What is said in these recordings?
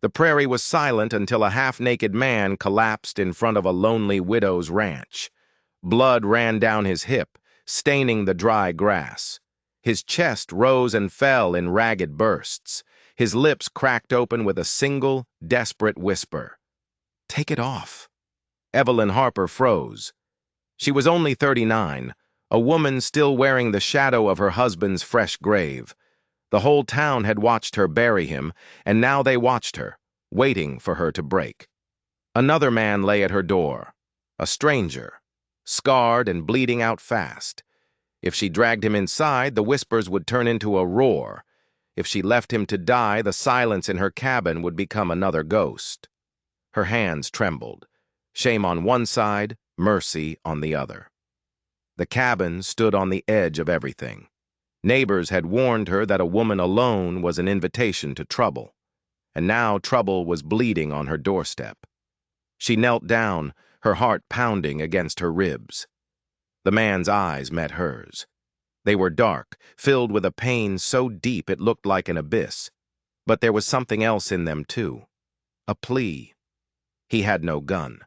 The prairie was silent until a half-naked man collapsed in front of a lonely widow's ranch. Blood ran down his hip, staining the dry grass. His chest rose and fell in ragged bursts. His lips cracked open with a single, desperate whisper. "Take it off." Evelyn Harper froze. She was only 39, a woman still wearing the shadow of her husband's fresh grave. The whole town had watched her bury him, and now they watched her, waiting for her to break. Another man lay at her door, a stranger, scarred and bleeding out fast. If she dragged him inside, the whispers would turn into a roar. If she left him to die, the silence in her cabin would become another ghost. Her hands trembled. Shame on one side, mercy on the other. The cabin stood on the edge of everything. Neighbors had warned her that a woman alone was an invitation to trouble, and now trouble was bleeding on her doorstep. She knelt down, her heart pounding against her ribs. The man's eyes met hers. They were dark, filled with a pain so deep it looked like an abyss. But there was something else in them, too. A plea. He had no gun,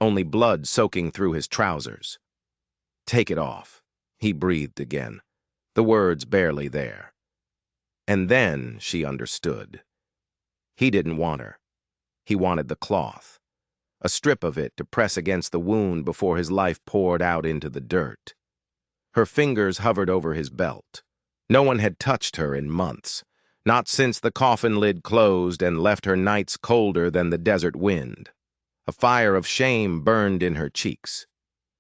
only blood soaking through his trousers. "Take it off," he breathed again, the words barely there. And then she understood. He didn't want her. He wanted the cloth, a strip of it to press against the wound before his life poured out into the dirt. Her fingers hovered over his belt. No one had touched her in months, not since the coffin lid closed and left her nights colder than the desert wind. A fire of shame burned in her cheeks.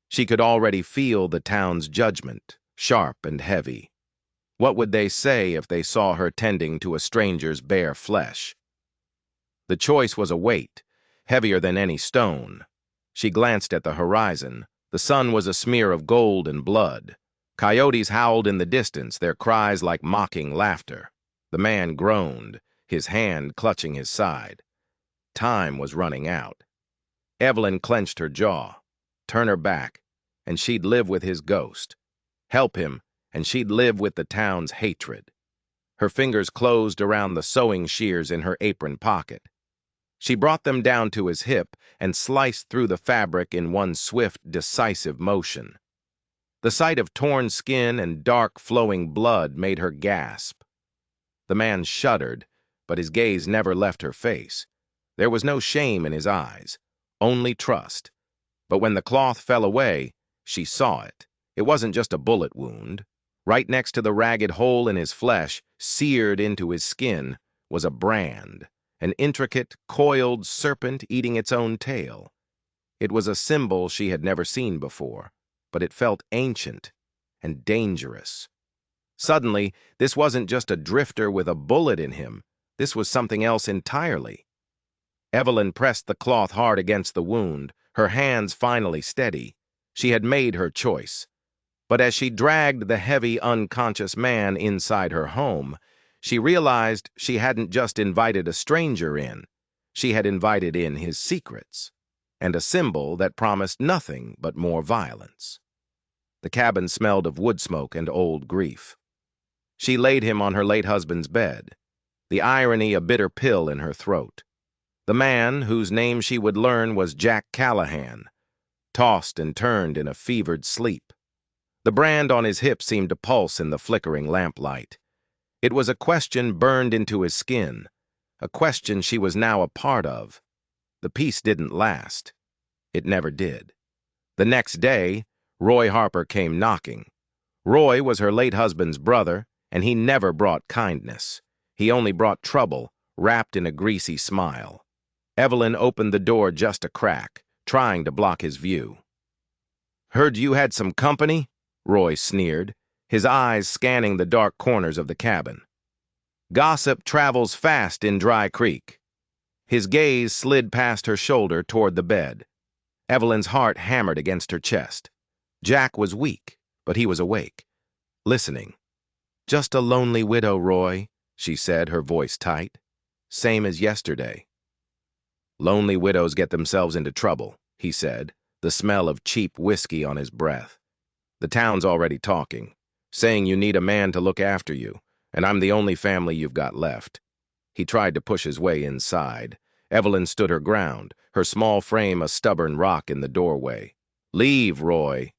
She could already feel the town's judgment, sharp and heavy. What would they say if they saw her tending to a stranger's bare flesh? The choice was a weight, heavier than any stone. She glanced at the horizon. The sun was a smear of gold and blood. Coyotes howled in the distance, their cries like mocking laughter. The man groaned, his hand clutching his side. Time was running out. Evelyn clenched her jaw. Turn her back, and she'd live with his ghost. Help him, and she'd live with the town's hatred. Her fingers closed around the sewing shears in her apron pocket. She brought them down to his hip and sliced through the fabric in one swift, decisive motion. The sight of torn skin and dark, flowing blood made her gasp. The man shuddered, but his gaze never left her face. There was no shame in his eyes, only trust. But when the cloth fell away, she saw it. It wasn't just a bullet wound. Right next to the ragged hole in his flesh, seared into his skin, was a brand, an intricate, coiled serpent eating its own tail. It was a symbol she had never seen before, but it felt ancient and dangerous. Suddenly, this wasn't just a drifter with a bullet in him. This was something else entirely. Evelyn pressed the cloth hard against the wound, her hands finally steady. She had made her choice. But as she dragged the heavy, unconscious man inside her home, she realized she hadn't just invited a stranger in. She had invited in his secrets, and a symbol that promised nothing but more violence. The cabin smelled of wood smoke and old grief. She laid him on her late husband's bed, the irony a bitter pill in her throat. The man, whose name she would learn was Jack Callahan, tossed and turned in a fevered sleep. The brand on his hip seemed to pulse in the flickering lamplight. It was a question burned into his skin, a question she was now a part of. The peace didn't last. It never did. The next day, Roy Harper came knocking. Roy was her late husband's brother, and he never brought kindness. He only brought trouble, wrapped in a greasy smile. Evelyn opened the door just a crack, trying to block his view. "Heard you had some company?" Roy sneered, his eyes scanning the dark corners of the cabin. "Gossip travels fast in Dry Creek." His gaze slid past her shoulder toward the bed. Evelyn's heart hammered against her chest. Jack was weak, but he was awake, listening. "Just a lonely widow, Roy," she said, her voice tight. "Same as yesterday." "Lonely widows get themselves into trouble," he said, the smell of cheap whiskey on his breath. "The town's already talking, saying you need a man to look after you, and I'm the only family you've got left." He tried to push his way inside. Evelyn stood her ground, her small frame a stubborn rock in the doorway. "Leave, Roy."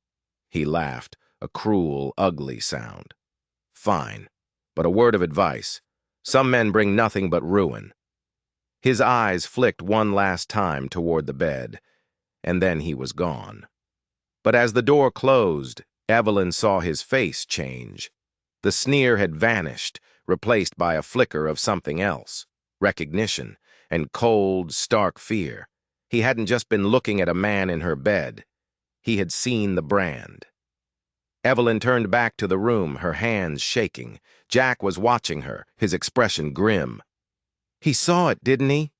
He laughed, a cruel, ugly sound. "Fine, but a word of advice. Some men bring nothing but ruin." His eyes flicked one last time toward the bed, and then he was gone. But as the door closed, Evelyn saw his face change. The sneer had vanished, replaced by a flicker of something else, recognition, and cold, stark fear. He hadn't just been looking at a man in her bed. He had seen the brand. Evelyn turned back to the room, her hands shaking. Jack was watching her, his expression grim. "He saw it, didn't he?"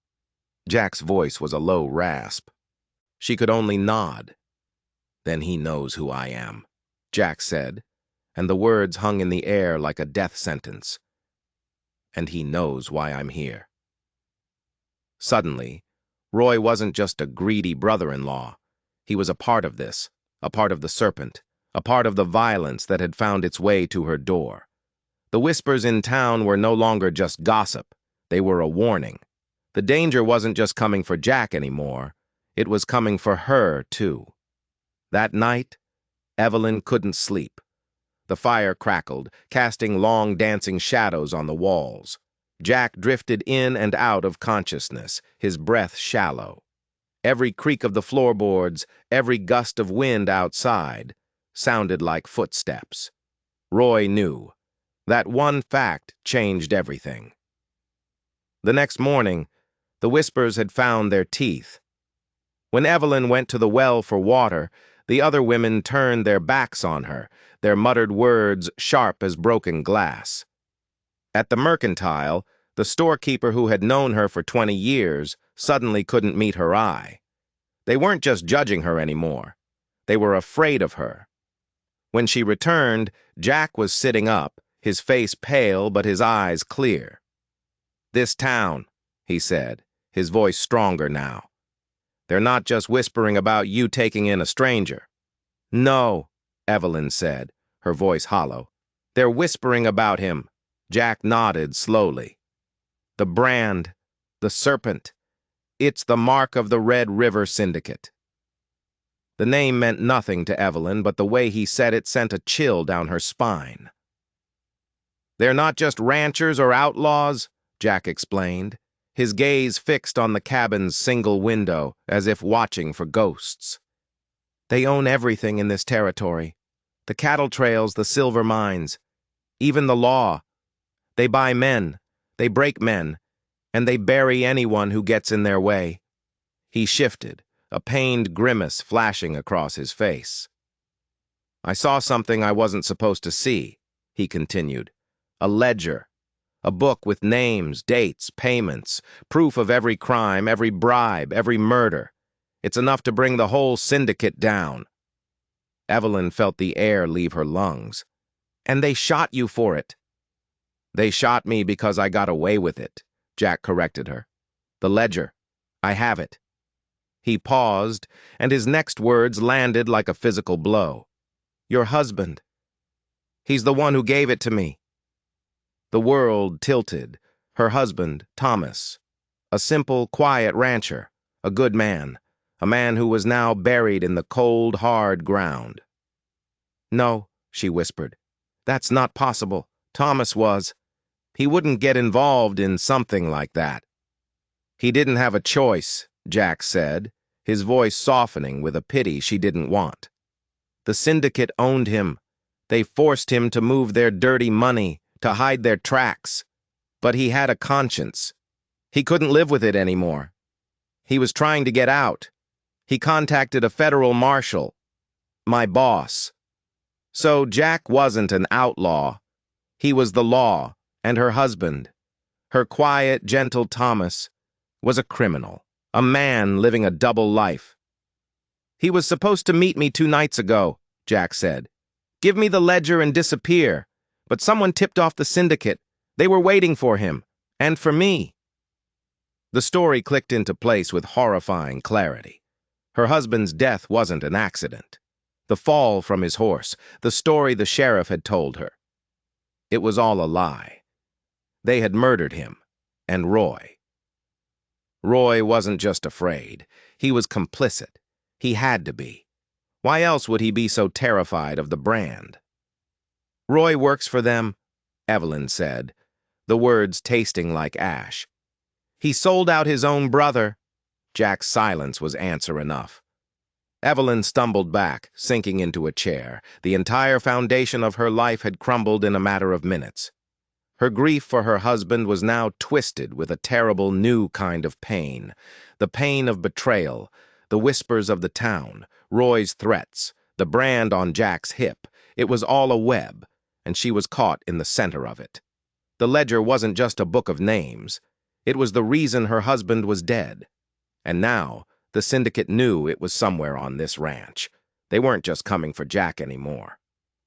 Jack's voice was a low rasp. She could only nod. "Then he knows who I am," Jack said, and the words hung in the air like a death sentence. "And he knows why I'm here." Suddenly, Roy wasn't just a greedy brother-in-law. He was a part of this, a part of the serpent, a part of the violence that had found its way to her door. The whispers in town were no longer just gossip. They were a warning. The danger wasn't just coming for Jack anymore. It was coming for her, too. That night, Evelyn couldn't sleep. The fire crackled, casting long dancing shadows on the walls. Jack drifted in and out of consciousness, his breath shallow. Every creak of the floorboards, every gust of wind outside, sounded like footsteps. Roy knew. That one fact changed everything. The next morning, the whispers had found their teeth. When Evelyn went to the well for water, the other women turned their backs on her, their muttered words sharp as broken glass. At the mercantile, the storekeeper who had known her for 20 years suddenly couldn't meet her eye. They weren't just judging her anymore. They were afraid of her. When she returned, Jack was sitting up, his face pale but his eyes clear. "This town," he said, his voice stronger now. "They're not just whispering about you taking in a stranger." "No," Evelyn said, her voice hollow. "They're whispering about him." Jack nodded slowly. "The brand, the serpent. It's the mark of the Red River Syndicate." The name meant nothing to Evelyn, but the way he said it sent a chill down her spine. "They're not just ranchers or outlaws," Jack explained, his gaze fixed on the cabin's single window, as if watching for ghosts. "They own everything in this territory. The cattle trails, the silver mines, even the law. They buy men, they break men, and they bury anyone who gets in their way." He shifted, a pained grimace flashing across his face. "I saw something I wasn't supposed to see," he continued. "A ledger. A book with names, dates, payments, proof of every crime, every bribe, every murder. It's enough to bring the whole syndicate down." Evelyn felt the air leave her lungs. "And they shot you for it." "They shot me because I got away with it," Jack corrected her. "The ledger. I have it." He paused, and his next words landed like a physical blow. "Your husband. He's the one who gave it to me." The world tilted. Her husband, Thomas. A simple, quiet rancher. A good man. A man who was now buried in the cold, hard ground. "No," she whispered. "That's not possible. Thomas was. He wouldn't get involved in something like that." "He didn't have a choice," Jack said, his voice softening with a pity she didn't want. "The syndicate owned him. They forced him to move their dirty money, to hide their tracks. But he had a conscience. He couldn't live with it anymore. He was trying to get out. He contacted a federal marshal, my boss. So Jack wasn't an outlaw. He was the law, and her husband, her quiet, gentle Thomas, was a criminal, a man living a double life." "He was supposed to meet me 2 nights ago," Jack said. "Give me the ledger and disappear. But someone tipped off the syndicate. They were waiting for him. And for me." The story clicked into place with horrifying clarity. Her husband's death wasn't an accident. The fall from his horse, the story the sheriff had told her. It was all a lie. They had murdered him. and Roy. Roy wasn't just afraid. He was complicit. He had to be. Why else would he be so terrified of the brand? Roy works for them, Evelyn said, the words tasting like ash. He sold out his own brother. Jack's silence was answer enough. Evelyn stumbled back, sinking into a chair. The entire foundation of her life had crumbled in a matter of minutes. Her grief for her husband was now twisted with a terrible new kind of pain. The pain of betrayal, the whispers of the town, Roy's threats, the brand on Jack's hip. It was all a web, and she was caught in the center of it. The ledger wasn't just a book of names. It was the reason her husband was dead. And now, the syndicate knew it was somewhere on this ranch. They weren't just coming for Jack anymore.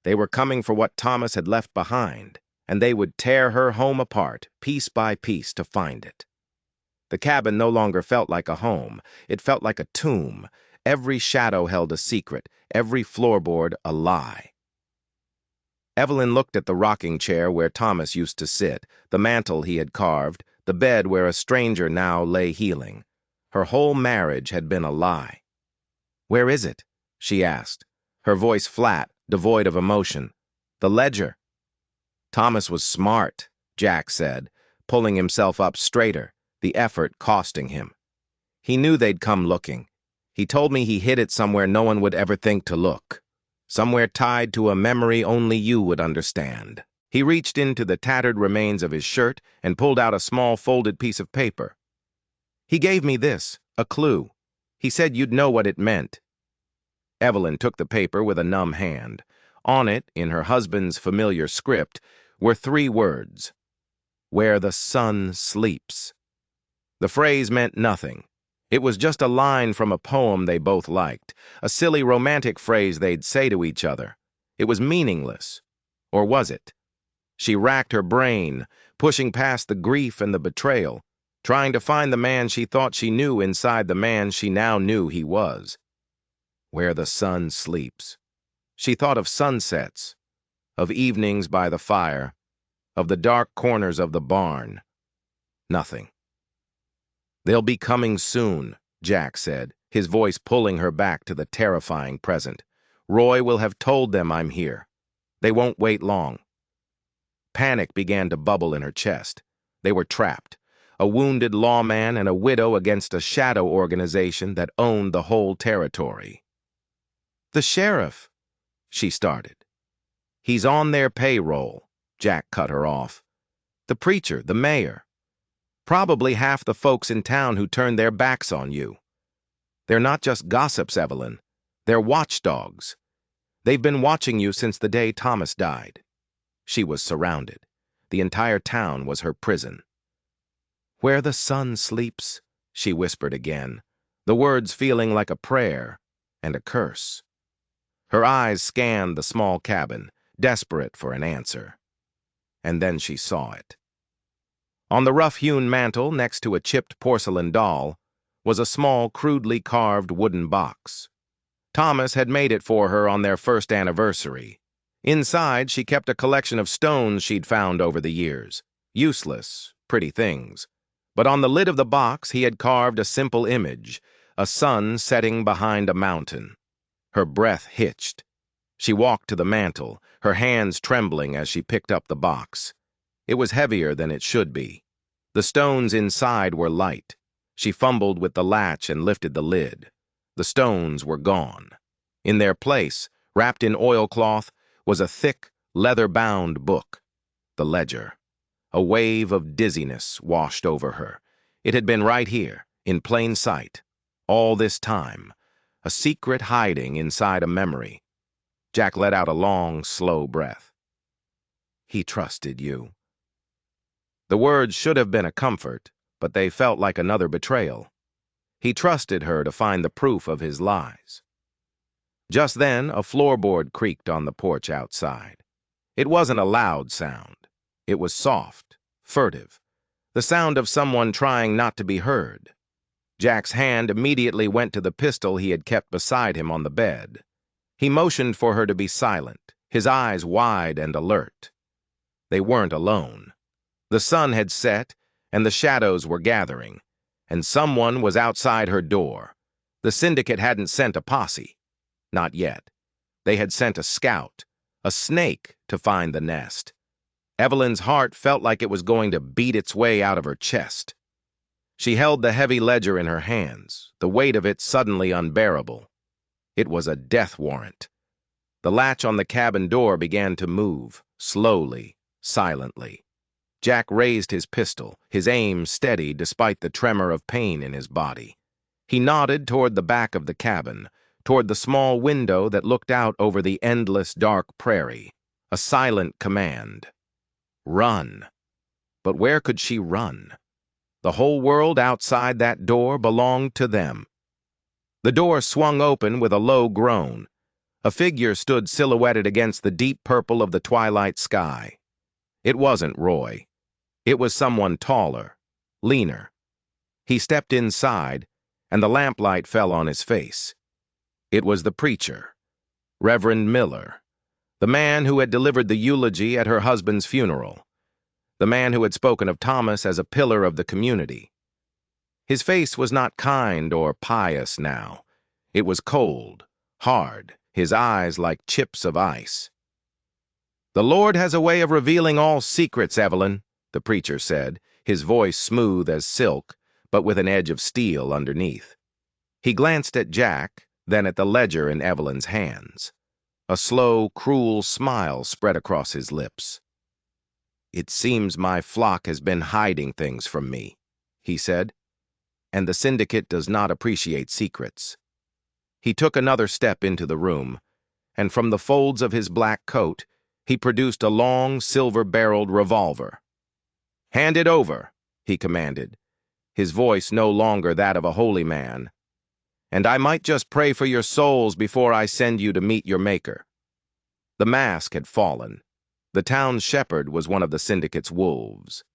They were coming for what Thomas had left behind, and they would tear her home apart, piece by piece, to find it. The cabin no longer felt like a home. It felt like a tomb. Every shadow held a secret, every floorboard a lie. Evelyn looked at the rocking chair where Thomas used to sit, the mantel he had carved, the bed where a stranger now lay healing. Her whole marriage had been a lie. "Where is it?" she asked, her voice flat, devoid of emotion. "The ledger." Thomas was smart, Jack said, pulling himself up straighter, the effort costing him. He knew they'd come looking. He told me he hid it somewhere no one would ever think to look. Somewhere tied to a memory only you would understand. He reached into the tattered remains of his shirt and pulled out a small folded piece of paper. "He gave me this, a clue. He said you'd know what it meant." Evelyn took the paper with a numb hand. On it, in her husband's familiar script, were 3 words: "Where the sun sleeps." The phrase meant nothing. It was just a line from a poem they both liked, a silly romantic phrase they'd say to each other. It was meaningless. Or was it? She racked her brain, pushing past the grief and the betrayal, trying to find the man she thought she knew inside the man she now knew he was. Where the sun sleeps. She thought of sunsets, of evenings by the fire, of the dark corners of the barn. Nothing. "They'll be coming soon," Jack said, his voice pulling her back to the terrifying present. "Roy will have told them I'm here. They won't wait long." Panic began to bubble in her chest. They were trapped. A wounded lawman and a widow against a shadow organization that owned the whole territory. "The sheriff," she started. "He's on their payroll," Jack cut her off. "The preacher, the mayor. Probably half the folks in town who turned their backs on you. They're not just gossips, Evelyn. They're watchdogs. They've been watching you since the day Thomas died." She was surrounded. The entire town was her prison. "Where the sun sleeps," she whispered again, the words feeling like a prayer and a curse. Her eyes scanned the small cabin, desperate for an answer. And then she saw it. On the rough-hewn mantel, next to a chipped porcelain doll, was a small, crudely carved wooden box. Thomas had made it for her on their first anniversary. Inside, she kept a collection of stones she'd found over the years. Useless, pretty things. But on the lid of the box, he had carved a simple image, a sun setting behind a mountain. Her breath hitched. She walked to the mantel, her hands trembling as she picked up the box. It was heavier than it should be. The stones inside were light. She fumbled with the latch and lifted the lid. The stones were gone. In their place, wrapped in oilcloth, was a thick, leather-bound book, the ledger. A wave of dizziness washed over her. It had been right here, in plain sight, all this time, a secret hiding inside a memory. Jack let out a long, slow breath. "He trusted you." The words should have been a comfort, but they felt like another betrayal. He trusted her to find the proof of his lies. Just then, a floorboard creaked on the porch outside. It wasn't a loud sound. It was soft, furtive, the sound of someone trying not to be heard. Jack's hand immediately went to the pistol he had kept beside him on the bed. He motioned for her to be silent, his eyes wide and alert. They weren't alone. The sun had set, and the shadows were gathering, and someone was outside her door. The syndicate hadn't sent a posse. Not yet. They had sent a scout, a snake, to find the nest. Evelyn's heart felt like it was going to beat its way out of her chest. She held the heavy ledger in her hands, the weight of it suddenly unbearable. It was a death warrant. The latch on the cabin door began to move, slowly, silently. Jack raised his pistol, his aim steady despite the tremor of pain in his body. He nodded toward the back of the cabin, toward the small window that looked out over the endless dark prairie. A silent command. Run. But where could she run? The whole world outside that door belonged to them. The door swung open with a low groan. A figure stood silhouetted against the deep purple of the twilight sky. It wasn't Roy. It was someone taller, leaner. He stepped inside, and the lamplight fell on his face. It was the preacher, Reverend Miller, the man who had delivered the eulogy at her husband's funeral, the man who had spoken of Thomas as a pillar of the community. His face was not kind or pious now. It was cold, hard, his eyes like chips of ice. "The Lord has a way of revealing all secrets, Evelyn," the preacher said, his voice smooth as silk, but with an edge of steel underneath. He glanced at Jack, then at the ledger in Evelyn's hands. A slow, cruel smile spread across his lips. "It seems my flock has been hiding things from me," he said, "and the syndicate does not appreciate secrets." He took another step into the room, and from the folds of his black coat, he produced a long, silver-barreled revolver. "Hand it over," he commanded, his voice no longer that of a holy man. "And I might just pray for your souls before I send you to meet your maker." The mask had fallen. The town's shepherd was one of the syndicate's wolves.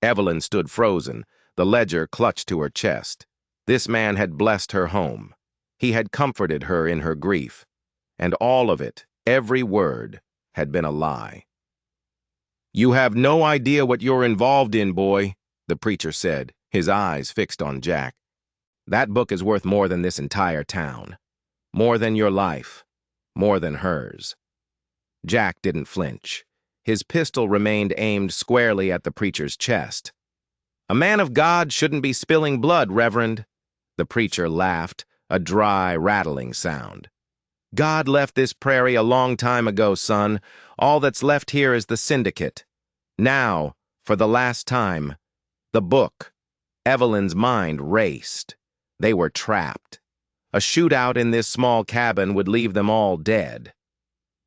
Evelyn stood frozen, the ledger clutched to her chest. This man had blessed her home. He had comforted her in her grief. And all of it, every word, had been a lie. "You have no idea what you're involved in, boy," the preacher said, his eyes fixed on Jack. "That book is worth more than this entire town. More than your life. More than hers." Jack didn't flinch. His pistol remained aimed squarely at the preacher's chest. "A man of God shouldn't be spilling blood, Reverend." The preacher laughed, a dry, rattling sound. "God left this prairie a long time ago, son. All that's left here is the syndicate. Now, for the last time, the book." Evelyn's mind raced. They were trapped. A shootout in this small cabin would leave them all dead.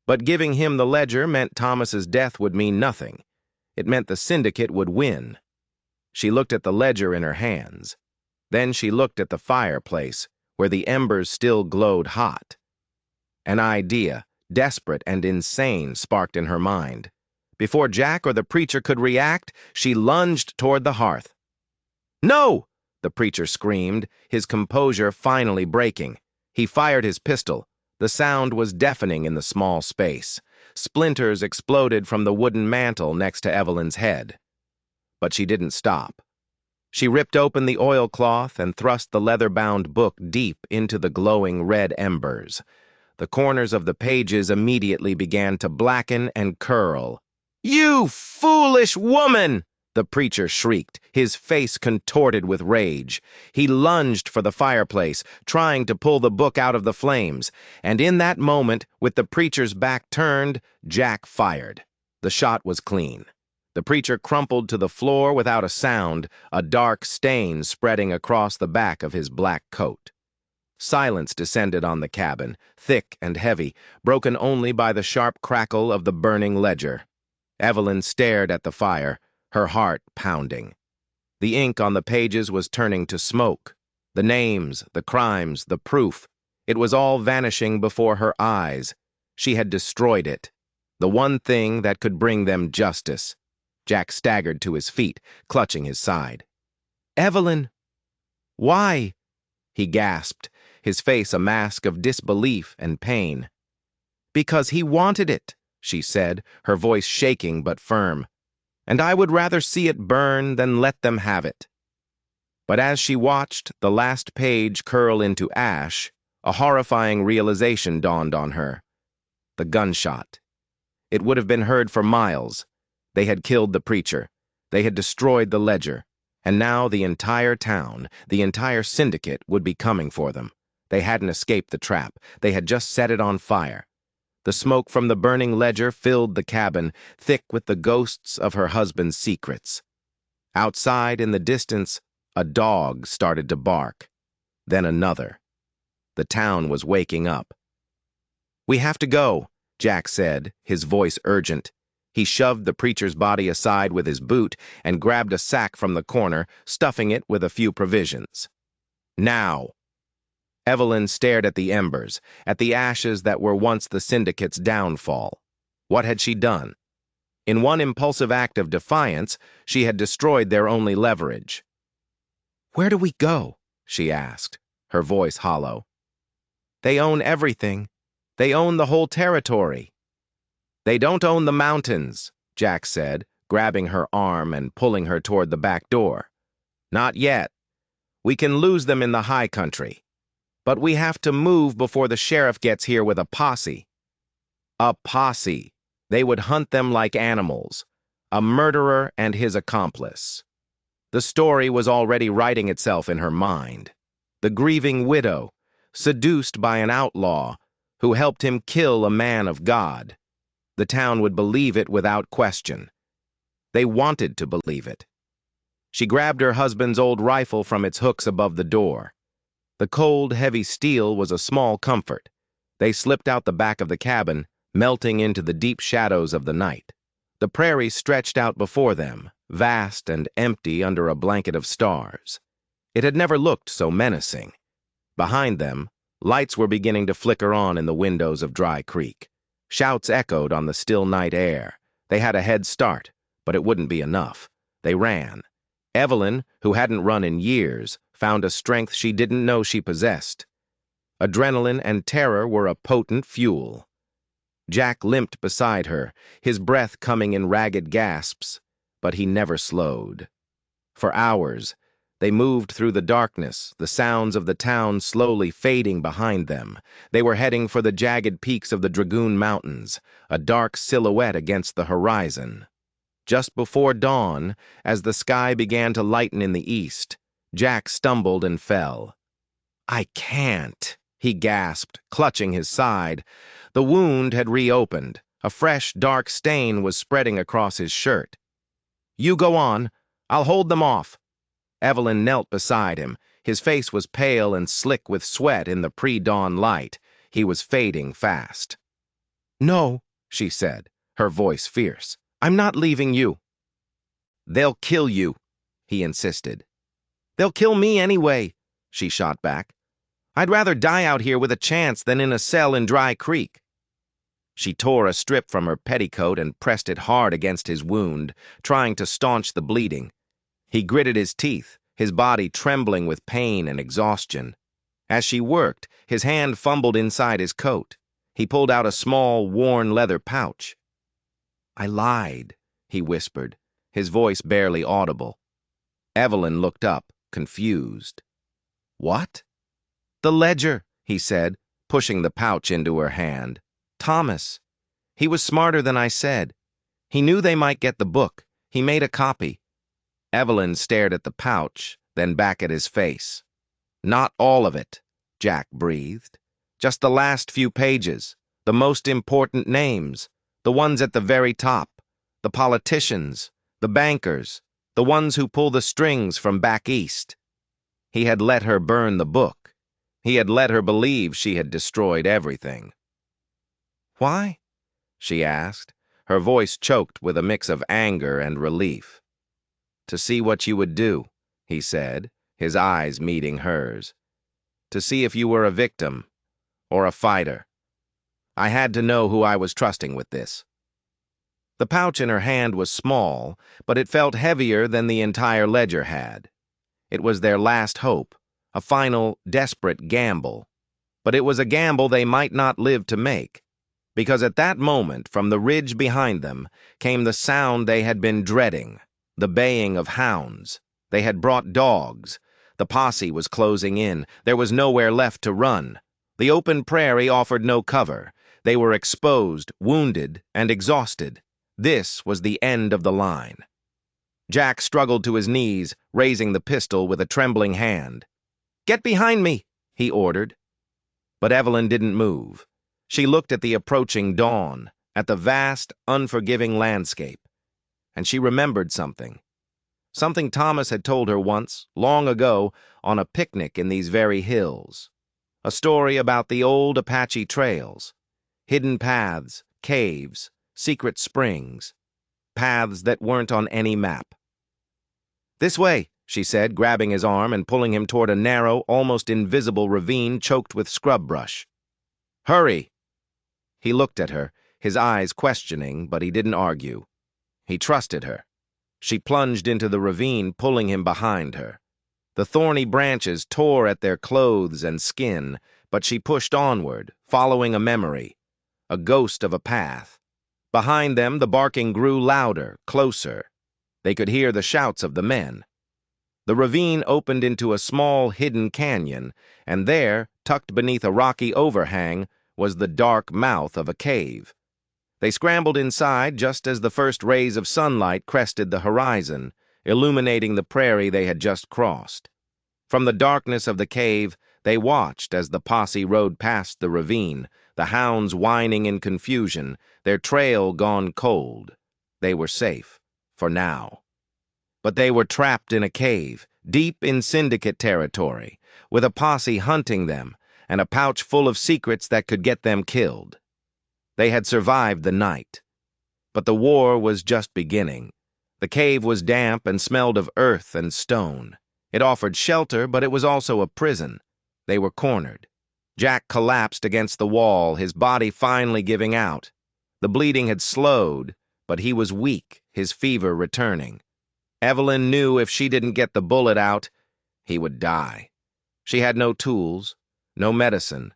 But giving him the ledger meant Thomas's death would mean nothing. It meant the syndicate would win. She looked at the ledger in her hands. Then she looked at the fireplace, where the embers still glowed hot. An idea, desperate and insane, sparked in her mind. Before Jack or the preacher could react, she lunged toward the hearth. "No!" the preacher screamed, his composure finally breaking. He fired his pistol. The sound was deafening in the small space. Splinters exploded from the wooden mantel next to Evelyn's head. But she didn't stop. She ripped open the oilcloth and thrust the leather-bound book deep into the glowing red embers. The corners of the pages immediately began to blacken and curl. "You foolish woman!" the preacher shrieked, his face contorted with rage. He lunged for the fireplace, trying to pull the book out of the flames, and in that moment, with the preacher's back turned, Jack fired. The shot was clean. The preacher crumpled to the floor without a sound, a dark stain spreading across the back of his black coat. Silence descended on the cabin, thick and heavy, broken only by the sharp crackle of the burning ledger. Evelyn stared at the fire, her heart pounding. The ink on the pages was turning to smoke. The names, the crimes, the proof. It was all vanishing before her eyes. She had destroyed it. The one thing that could bring them justice. Jack staggered to his feet, clutching his side. "Evelyn! Why?" he gasped, his face a mask of disbelief and pain. "Because he wanted it," she said, her voice shaking but firm. and I would rather see it burn than let them have it. But as she watched the last page curl into ash, a horrifying realization dawned on her. The gunshot. It would have been heard for miles. They had killed the preacher. They had destroyed the ledger. And now the entire town, the entire syndicate would be coming for them. They hadn't escaped the trap. They had just set it on fire. The smoke from the burning ledger filled the cabin, thick with the ghosts of her husband's secrets. Outside in the distance, a dog started to bark. Then another. The town was waking up. "We have to go," Jack said, his voice urgent. He shoved the preacher's body aside with his boot and grabbed a sack from the corner, stuffing it with a few provisions. "Now!" Evelyn stared at the embers, at the ashes that were once the syndicate's downfall. What had she done? In one impulsive act of defiance, she had destroyed their only leverage. "Where do we go?" she asked, her voice hollow. "They own everything. They own the whole territory." "They don't own the mountains," Jack said, grabbing her arm and pulling her toward the back door. "Not yet. We can lose them in the high country. But we have to move before the sheriff gets here with a posse." A posse. They would hunt them like animals. A murderer and his accomplice. The story was already writing itself in her mind. The grieving widow, seduced by an outlaw, who helped him kill a man of God. The town would believe it without question. They wanted to believe it. She grabbed her husband's old rifle from its hooks above the door. The cold, heavy steel was a small comfort. They slipped out the back of the cabin, melting into the deep shadows of the night. The prairie stretched out before them, vast and empty under a blanket of stars. It had never looked so menacing. Behind them, lights were beginning to flicker on in the windows of Dry Creek. Shouts echoed on the still night air. They had a head start, but it wouldn't be enough. They ran. Evelyn, who hadn't run in years, found a strength she didn't know she possessed. Adrenaline and terror were a potent fuel. Jack limped beside her, his breath coming in ragged gasps, but he never slowed. For hours, they moved through the darkness, the sounds of the town slowly fading behind them. They were heading for the jagged peaks of the Dragoon Mountains, a dark silhouette against the horizon. Just before dawn, as the sky began to lighten in the east, Jack stumbled and fell. "I can't," he gasped, clutching his side. The wound had reopened. A fresh, dark stain was spreading across his shirt. "You go on. I'll hold them off." Evelyn knelt beside him. His face was pale and slick with sweat in the pre-dawn light. He was fading fast. "No," she said, her voice fierce. "I'm not leaving you." "They'll kill you," he insisted. "They'll kill me anyway," she shot back. "I'd rather die out here with a chance than in a cell in Dry Creek." She tore a strip from her petticoat and pressed it hard against his wound, trying to staunch the bleeding. He gritted his teeth, his body trembling with pain and exhaustion. As she worked, his hand fumbled inside his coat. He pulled out a small, worn leather pouch. "I lied," he whispered, his voice barely audible. Evelyn looked up, confused. "What?" "The ledger," he said, pushing the pouch into her hand. "Thomas. He was smarter than I said. He knew they might get the book. He made a copy." Evelyn stared at the pouch, then back at his face. "Not all of it," Jack breathed. "Just the last few pages, the most important names, the ones at the very top, the politicians, the bankers, the ones who pull the strings from back east." He had let her burn the book. He had let her believe she had destroyed everything. "Why?" she asked, her voice choked with a mix of anger and relief. "To see what you would do," he said, his eyes meeting hers. "To see if you were a victim or a fighter. I had to know who I was trusting with this." The pouch in her hand was small, but it felt heavier than the entire ledger had. It was their last hope, a final, desperate gamble. But it was a gamble they might not live to make. because at that moment, from the ridge behind them, came the sound they had been dreading, the baying of hounds. They had brought dogs. The posse was closing in. There was nowhere left to run. The open prairie offered no cover. They were exposed, wounded, and exhausted. This was the end of the line. Jack struggled to his knees, raising the pistol with a trembling hand. "Get behind me," he ordered. But Evelyn didn't move. She looked at the approaching dawn, at the vast, unforgiving landscape, and she remembered something. Something Thomas had told her once, long ago, on a picnic in these very hills. A story about the old Apache trails, hidden paths, caves, secret springs, paths that weren't on any map. "This way," she said, grabbing his arm and pulling him toward a narrow, almost invisible ravine choked with scrub brush. "Hurry!" He looked at her, his eyes questioning, but he didn't argue. He trusted her. She plunged into the ravine, pulling him behind her. The thorny branches tore at their clothes and skin, but she pushed onward, following a memory, a ghost of a path. Behind them, the barking grew louder, closer. They could hear the shouts of the men. The ravine opened into a small, hidden canyon, and there, tucked beneath a rocky overhang, was the dark mouth of a cave. They scrambled inside just as the first rays of sunlight crested the horizon, illuminating the prairie they had just crossed. From the darkness of the cave, they watched as the posse rode past the ravine, the hounds whining in confusion, their trail gone cold. They were safe, for now. But they were trapped in a cave, deep in syndicate territory, with a posse hunting them, and a pouch full of secrets that could get them killed. They had survived the night. But the war was just beginning. The cave was damp and smelled of earth and stone. It offered shelter, but it was also a prison. They were cornered. Jack collapsed against the wall, his body finally giving out. The bleeding had slowed, but he was weak, his fever returning. Evelyn knew if she didn't get the bullet out, he would die. She had no tools, no medicine,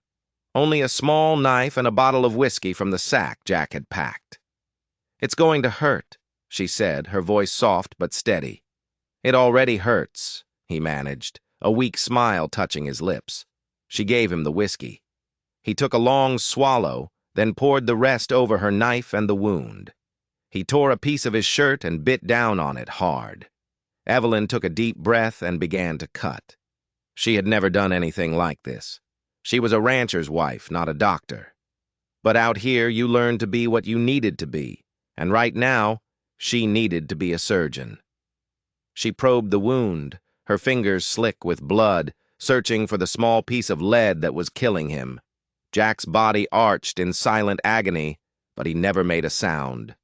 only a small knife and a bottle of whiskey from the sack Jack had packed. "It's going to hurt," she said, her voice soft but steady. "It already hurts," he managed, a weak smile touching his lips. She gave him the whiskey. He took a long swallow, then poured the rest over her knife and the wound. He tore a piece of his shirt and bit down on it hard. Evelyn took a deep breath and began to cut. She had never done anything like this. She was a rancher's wife, not a doctor. But out here, you learned to be what you needed to be, and right now, she needed to be a surgeon. She probed the wound, her fingers slick with blood, searching for the small piece of lead that was killing him. Jack's body arched in silent agony, but he never made a sound.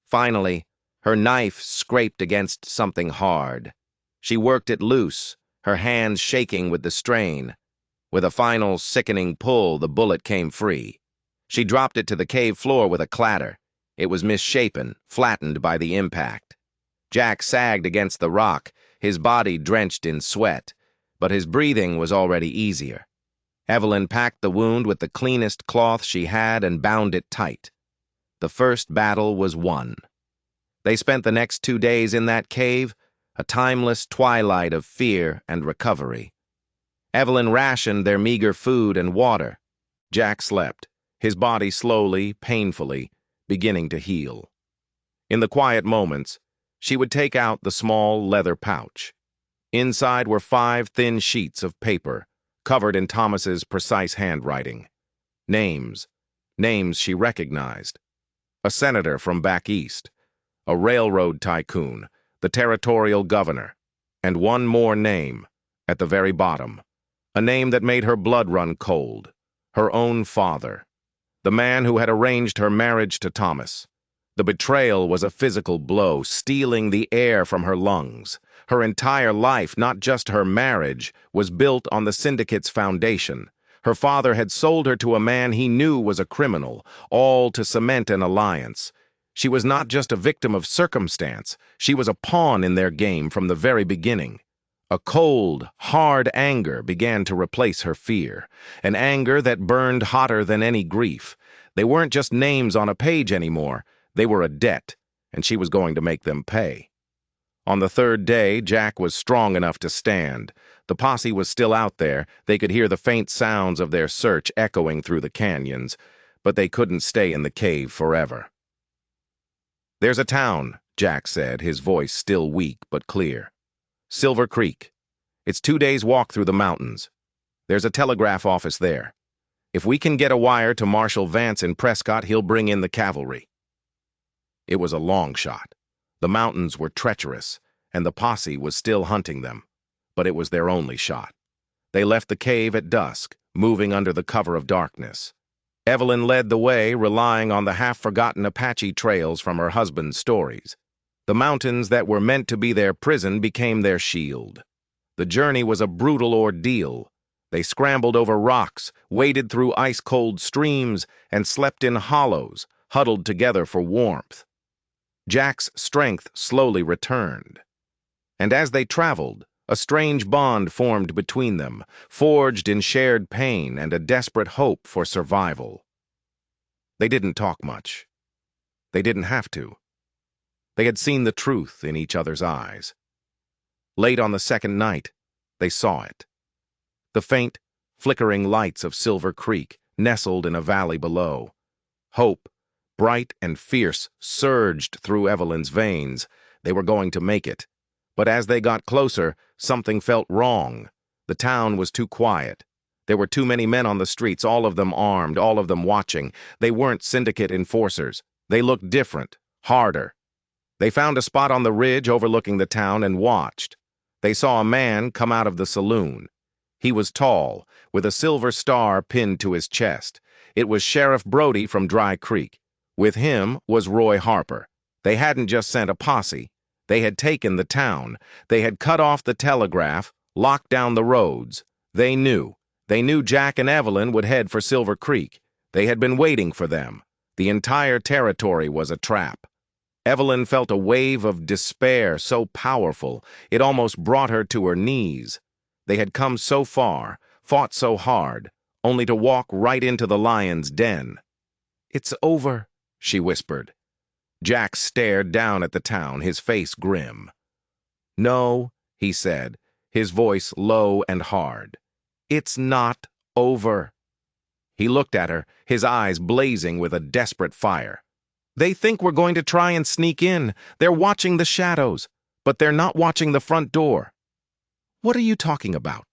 Finally, her knife scraped against something hard. She worked it loose, her hands shaking with the strain. With a final, sickening pull, the bullet came free. She dropped it to the cave floor with a clatter. It was misshapen, flattened by the impact. Jack sagged against the rock, his body drenched in sweat, but his breathing was already easier. Evelyn packed the wound with the cleanest cloth she had and bound it tight. The first battle was won. They spent the next 2 days in that cave, a timeless twilight of fear and recovery. Evelyn rationed their meager food and water. Jack slept, his body slowly, painfully, beginning to heal. In the quiet moments, she would take out the small leather pouch. Inside were 5 thin sheets of paper, covered in Thomas's precise handwriting. Names she recognized. A senator from back east, a railroad tycoon, the territorial governor, and one more name, at the very bottom. A name that made her blood run cold. Her own father. The man who had arranged her marriage to Thomas. The betrayal was a physical blow, stealing the air from her lungs. Her entire life, not just her marriage, was built on the syndicate's foundation. Her father had sold her to a man he knew was a criminal, all to cement an alliance. She was not just a victim of circumstance, she was a pawn in their game from the very beginning. A cold, hard anger began to replace her fear, an anger that burned hotter than any grief. They weren't just names on a page anymore. They were a debt, and she was going to make them pay. On the third day, Jack was strong enough to stand. The posse was still out there. They could hear the faint sounds of their search echoing through the canyons, but they couldn't stay in the cave forever. "There's a town," Jack said, his voice still weak but clear. "Silver Creek. It's 2 days' walk through the mountains. There's a telegraph office there. If we can get a wire to Marshal Vance in Prescott, he'll bring in the cavalry." It was a long shot. The mountains were treacherous, and the posse was still hunting them, but it was their only shot. They left the cave at dusk, moving under the cover of darkness. Evelyn led the way, relying on the half-forgotten Apache trails from her husband's stories. The mountains that were meant to be their prison became their shield. The journey was a brutal ordeal. They scrambled over rocks, waded through ice-cold streams, and slept in hollows, huddled together for warmth. Jack's strength slowly returned. And as they traveled, a strange bond formed between them, forged in shared pain and a desperate hope for survival. They didn't talk much. They didn't have to. They had seen the truth in each other's eyes. Late on the second night, they saw it. The faint, flickering lights of Silver Creek, nestled in a valley below. Hope, bright and fierce, surged through Evelyn's veins. They were going to make it. But as they got closer, something felt wrong. The town was too quiet. There were too many men on the streets, all of them armed, all of them watching. They weren't syndicate enforcers. They looked different, harder. They found a spot on the ridge overlooking the town and watched. They saw a man come out of the saloon. He was tall, with a silver star pinned to his chest. It was Sheriff Brody from Dry Creek. With him was Roy Harper. They hadn't just sent a posse. They had taken the town. They had cut off the telegraph, locked down the roads. They knew. They knew Jack and Evelyn would head for Silver Creek. They had been waiting for them. The entire territory was a trap. Evelyn felt a wave of despair so powerful, it almost brought her to her knees. They had come so far, fought so hard, only to walk right into the lion's den. "It's over," she whispered. Jack stared down at the town, his face grim. "No," he said, his voice low and hard. "It's not over." He looked at her, his eyes blazing with a desperate fire. "They think we're going to try and sneak in. They're watching the shadows, but they're not watching the front door." "What are you talking about?"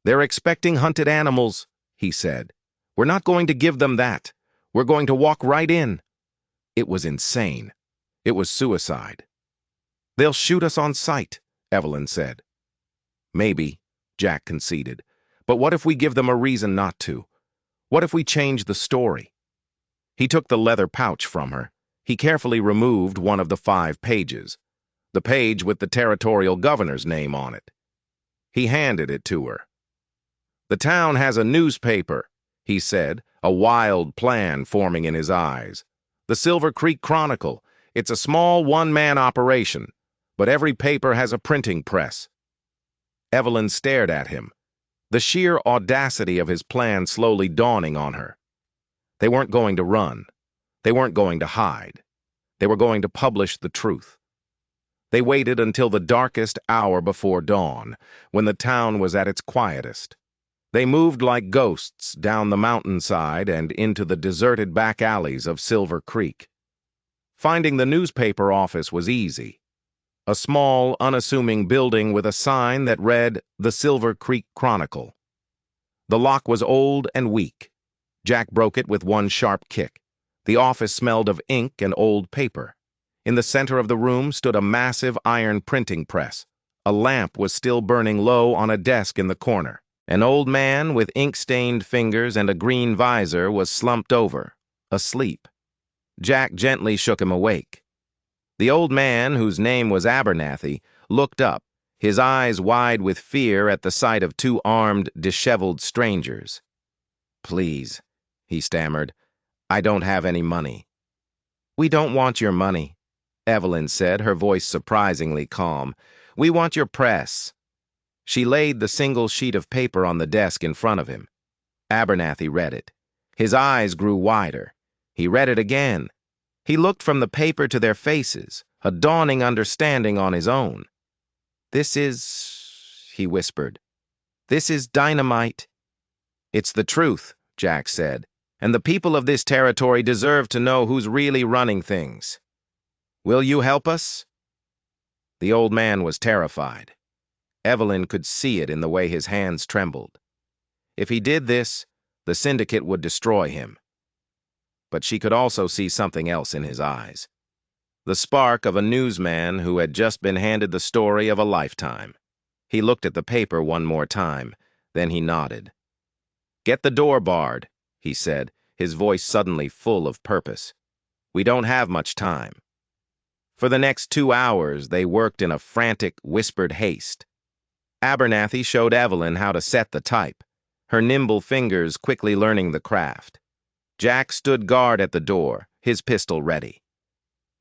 "They're expecting hunted animals," he said. "We're not going to give them that. We're going to walk right in." It was insane. It was suicide. "They'll shoot us on sight," Evelyn said. "Maybe," Jack conceded. "But what if we give them a reason not to? What if we change the story?" He took the leather pouch from her. He carefully removed one of the 5 pages, the page with the territorial governor's name on it. He handed it to her. "The town has a newspaper," he said, a wild plan forming in his eyes. "The Silver Creek Chronicle. It's a small one-man operation, but every paper has a printing press." Evelyn stared at him, the sheer audacity of his plan slowly dawning on her. They weren't going to run. They weren't going to hide. They were going to publish the truth. They waited until the darkest hour before dawn, when the town was at its quietest. They moved like ghosts down the mountainside and into the deserted back alleys of Silver Creek. Finding the newspaper office was easy. A small, unassuming building with a sign that read, "The Silver Creek Chronicle." The lock was old and weak. Jack broke it with one sharp kick. The office smelled of ink and old paper. In the center of the room stood a massive iron printing press. A lamp was still burning low on a desk in the corner. An old man with ink-stained fingers and a green visor was slumped over, asleep. Jack gently shook him awake. The old man, whose name was Abernathy, looked up, his eyes wide with fear at the sight of 2 armed, disheveled strangers. "Please," he stammered, "I don't have any money." "We don't want your money," Evelyn said, her voice surprisingly calm. "We want your press." She laid the single sheet of paper on the desk in front of him. Abernathy read it. His eyes grew wider. He read it again. He looked from the paper to their faces, a dawning understanding on his own. "This is," he whispered, "this is dynamite." "It's the truth," Jack said, "and the people of this territory deserve to know who's really running things. Will you help us?" The old man was terrified. Evelyn could see it in the way his hands trembled. If he did this, the syndicate would destroy him. But she could also see something else in his eyes. The spark of a newsman who had just been handed the story of a lifetime. He looked at the paper one more time, then he nodded. "Get the door barred," he said, his voice suddenly full of purpose. "We don't have much time." For the next 2 hours, they worked in a frantic, whispered haste. Abernathy showed Evelyn how to set the type, her nimble fingers quickly learning the craft. Jack stood guard at the door, his pistol ready.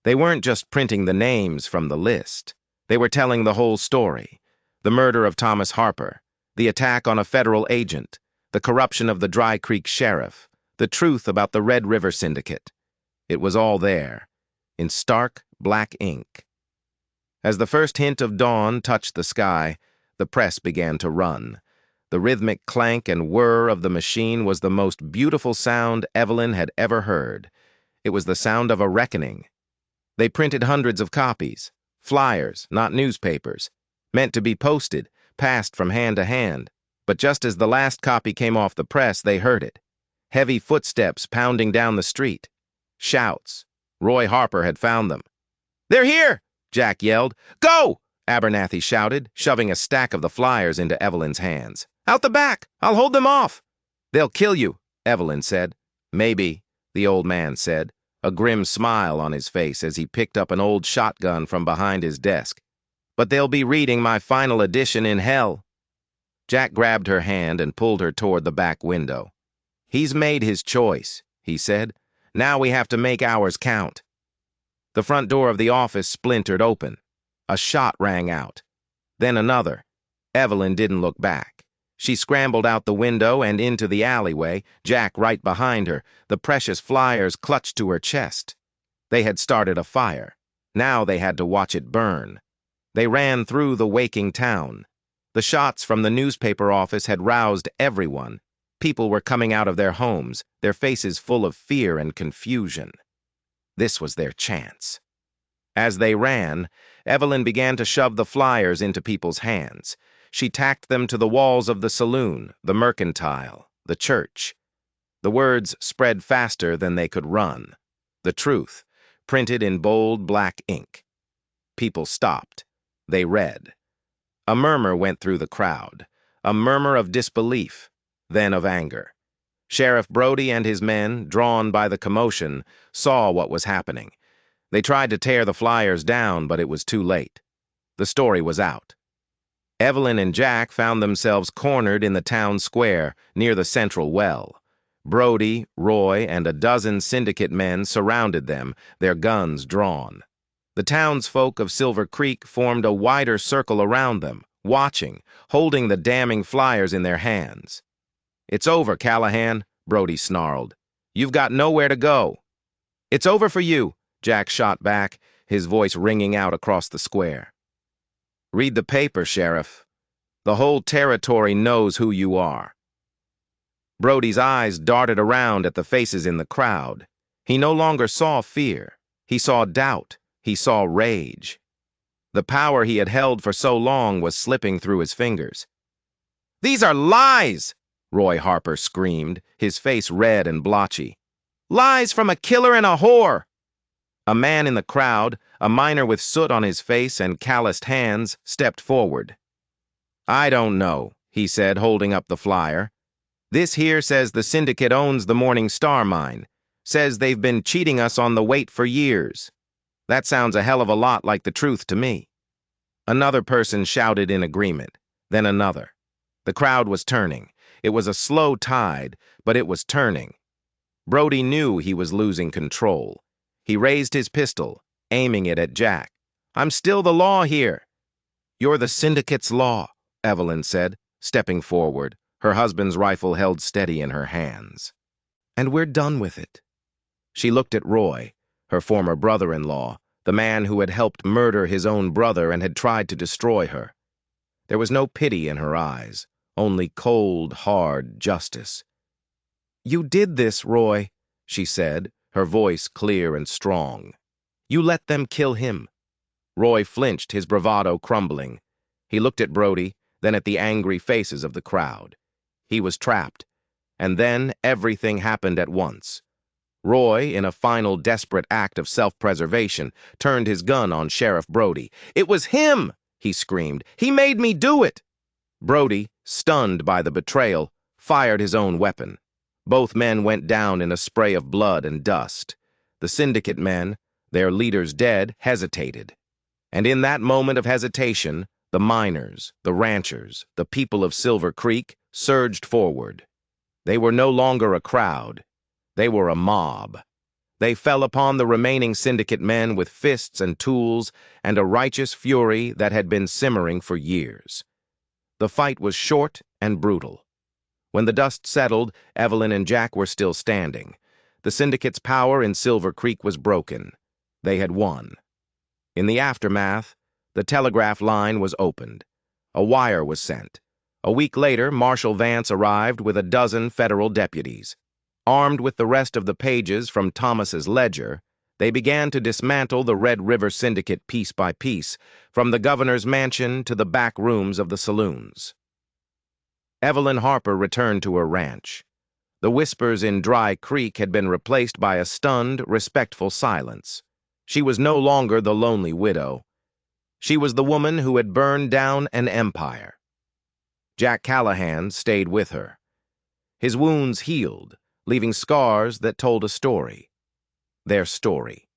They weren't just printing the names from the list. They were telling the whole story. The murder of Thomas Harper, the attack on a federal agent, the corruption of the Dry Creek sheriff, the truth about the Red River Syndicate. It was all there, in stark black ink. As the first hint of dawn touched the sky, the press began to run. The rhythmic clank and whir of the machine was the most beautiful sound Evelyn had ever heard. It was the sound of a reckoning. They printed hundreds of copies, flyers, not newspapers, meant to be posted, passed from hand to hand. But just as the last copy came off the press, they heard it. Heavy footsteps pounding down the street. Shouts. Roy Harper had found them. "They're here!" Jack yelled. "Go!" Abernathy shouted, shoving a stack of the flyers into Evelyn's hands. "Out the back! I'll hold them off!" "They'll kill you," Evelyn said. "Maybe," the old man said, a grim smile on his face as he picked up an old shotgun from behind his desk. "But they'll be reading my final edition in hell." Jack grabbed her hand and pulled her toward the back window. "He's made his choice," he said. "Now we have to make ours count." The front door of the office splintered open. A shot rang out. Then another. Evelyn didn't look back. She scrambled out the window and into the alleyway, Jack right behind her, the precious flyers clutched to her chest. They had started a fire. Now they had to watch it burn. They ran through the waking town. The shots from the newspaper office had roused everyone. People were coming out of their homes, their faces full of fear and confusion. This was their chance. As they ran, Evelyn began to shove the flyers into people's hands. She tacked them to the walls of the saloon, the mercantile, the church. The words spread faster than they could run. The truth, printed in bold black ink. People stopped. They read. A murmur went through the crowd, a murmur of disbelief, then of anger. Sheriff Brody and his men, drawn by the commotion, saw what was happening. They tried to tear the flyers down, but it was too late. The story was out. Evelyn and Jack found themselves cornered in the town square, near the central well. Brody, Roy, and a dozen syndicate men surrounded them, their guns drawn. The townsfolk of Silver Creek formed a wider circle around them, watching, holding the damning flyers in their hands. "It's over, Callahan," Brody snarled. "You've got nowhere to go." "It's over for you," Jack shot back, his voice ringing out across the square. "Read the paper, Sheriff. The whole territory knows who you are." Brody's eyes darted around at the faces in the crowd. He no longer saw fear. He saw doubt. He saw rage. The power he had held for so long was slipping through his fingers. "These are lies!" Roy Harper screamed, his face red and blotchy. "Lies from a killer and a whore!" A man in the crowd, a miner with soot on his face and calloused hands, stepped forward. "I don't know," he said, holding up the flyer. "This here says the syndicate owns the Morning Star mine. Says they've been cheating us on the weight for years. That sounds a hell of a lot like the truth to me." Another person shouted in agreement, then another. The crowd was turning. It was a slow tide, but it was turning. Brody knew he was losing control. He raised his pistol, aiming it at Jack. "I'm still the law here." "You're the syndicate's law," Evelyn said, stepping forward, her husband's rifle held steady in her hands. And we're done with it. She looked at Roy, her former brother-in-law, the man who had helped murder his own brother and had tried to destroy her. There was no pity in her eyes, only cold, hard justice. "You did this, Roy," she said, her voice clear and strong. "You let them kill him." Roy flinched, his bravado crumbling. He looked at Brody, then at the angry faces of the crowd. He was trapped. And then everything happened at once. Roy, in a final desperate act of self-preservation, turned his gun on Sheriff Brody. "It was him!" he screamed. "He made me do it!" Brody, stunned by the betrayal, fired his own weapon. Both men went down in a spray of blood and dust. The syndicate men, their leaders dead, hesitated. And in that moment of hesitation, the miners, the ranchers, the people of Silver Creek surged forward. They were no longer a crowd. They were a mob. They fell upon the remaining syndicate men with fists and tools and a righteous fury that had been simmering for years. The fight was short and brutal. When the dust settled, Evelyn and Jack were still standing. The syndicate's power in Silver Creek was broken. They had won. In the aftermath, the telegraph line was opened. A wire was sent. A week later, Marshal Vance arrived with a dozen federal deputies. Armed with the rest of the pages from Thomas's ledger, they began to dismantle the Red River Syndicate piece by piece, from the governor's mansion to the back rooms of the saloons. Evelyn Harper returned to her ranch. The whispers in Dry Creek had been replaced by a stunned, respectful silence. She was no longer the lonely widow. She was the woman who had burned down an empire. Jack Callahan stayed with her. His wounds healed, leaving scars that told a story. Their story.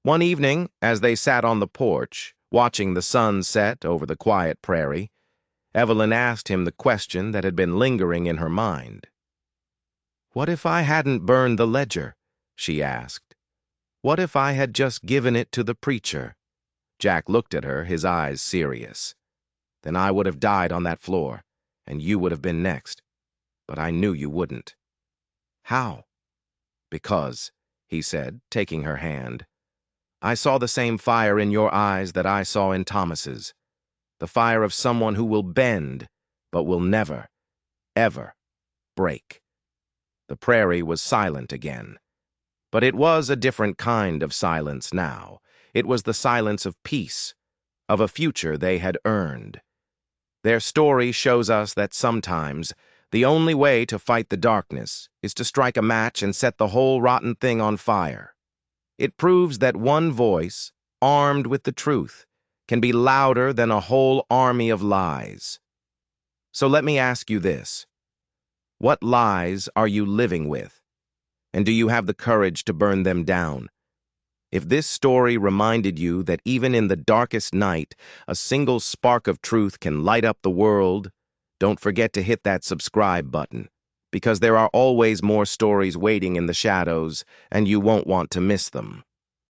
One evening, as they sat on the porch, watching the sun set over the quiet prairie, Evelyn asked him the question that had been lingering in her mind. "What if I hadn't burned the ledger?" she asked. "What if I had just given it to the preacher?" Jack looked at her, his eyes serious. "Then I would have died on that floor, and you would have been next. But I knew you wouldn't." "How?" "Because," he said, taking her hand, "I saw the same fire in your eyes that I saw in Thomas's. The fire of someone who will bend, but will never, ever break." The prairie was silent again. But it was a different kind of silence now. It was the silence of peace, of a future they had earned. Their story shows us that sometimes the only way to fight the darkness is to strike a match and set the whole rotten thing on fire. It proves that one voice, armed with the truth, can be louder than a whole army of lies. So let me ask you this. What lies are you living with? And do you have the courage to burn them down? If this story reminded you that even in the darkest night, a single spark of truth can light up the world, don't forget to hit that subscribe button, because there are always more stories waiting in the shadows, and you won't want to miss them.